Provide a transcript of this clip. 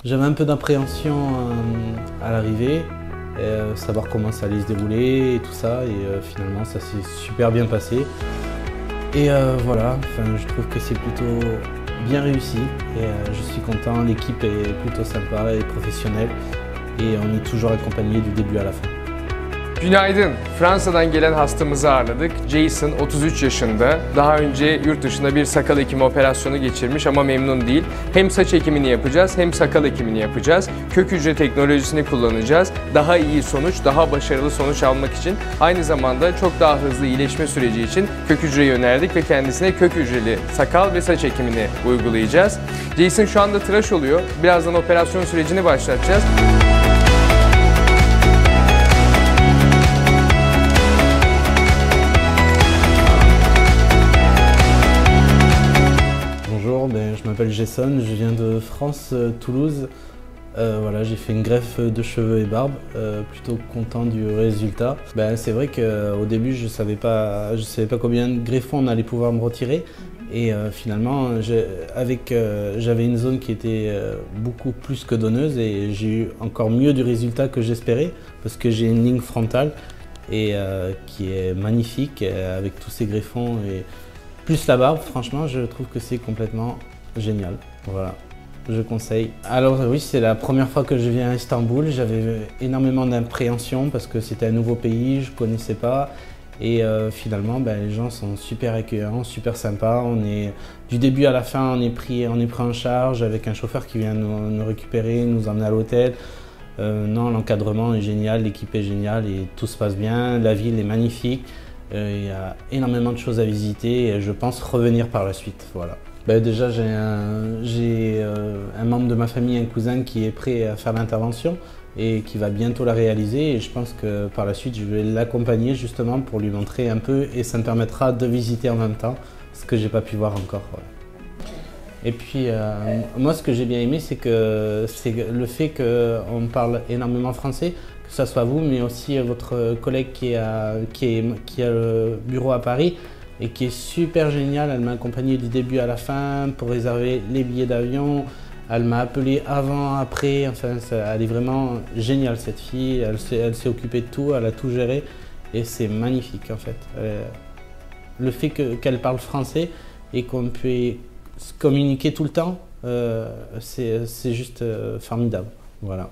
J'avais un peu d'appréhension à l'arrivée, savoir comment ça allait se dérouler et tout ça, et finalement ça s'est super bien passé. Et voilà, je trouve que c'est plutôt bien réussi et je suis content, l'équipe est plutôt sympa et professionnelle et on est toujours accompagné du début à la fin. Günaydın. Fransa'dan gelen hastamızı ağırladık. Jason 33 yaşında. Daha önce yurt dışında bir sakal ekimi operasyonu geçirmiş ama memnun değil. Hem saç ekimini yapacağız hem sakal ekimini yapacağız. Kök hücre teknolojisini kullanacağız. Daha iyi sonuç, daha başarılı sonuç almak için aynı zamanda çok daha hızlı iyileşme süreci için kök hücreyi önerdik ve kendisine kök hücreli sakal ve saç ekimini uygulayacağız. Jason şu anda tıraş oluyor. Birazdan operasyon sürecini başlatacağız. Bonjour, je m'appelle Jason, je viens de France, Toulouse. Voilà, j'ai fait une greffe de cheveux et barbe, plutôt content du résultat. C'est vrai qu'au début je savais pas combien de greffons on allait pouvoir me retirer et finalement j'avais une zone qui était beaucoup plus que donneuse et j'ai eu encore mieux du résultat que j'espérais parce que j'ai une ligne frontale et qui est magnifique avec tous ces greffons et plus la barbe. Franchement, je trouve que c'est complètement génial. Voilà. Je conseille. Alors oui, c'est la première fois que je viens à Istanbul. J'avais énormément d'appréhension parce que c'était un nouveau pays, je ne connaissais pas. Et finalement, les gens sont super accueillants, super sympas. On est, du début à la fin, on est pris en charge avec un chauffeur qui vient nous récupérer, nous emmener à l'hôtel. Non, l'encadrement est génial, l'équipe est géniale et tout se passe bien. La ville est magnifique. Il y a énormément de choses à visiter et je pense revenir par la suite. Voilà. Déjà, j'ai un membre de ma famille, un cousin qui est prêt à faire l'intervention et qui va bientôt la réaliser et je pense que par la suite je vais l'accompagner justement pour lui montrer un peu et ça me permettra de visiter en même temps ce que j'ai pas pu voir encore. Voilà. Et puis moi ce que j'ai bien aimé c'est le fait qu'on parle énormément français, que ce soit vous mais aussi votre collègue qui a le bureau à Paris et qui est super géniale. Elle m'a accompagné du début à la fin pour réserver les billets d'avion. Elle m'a appelé avant, après, enfin elle est vraiment géniale cette fille. Elle s'est occupée de tout, elle a tout géré et c'est magnifique en fait. Le fait qu'elle parle français et qu'on peut communiquer tout le temps, c'est juste formidable. Voilà.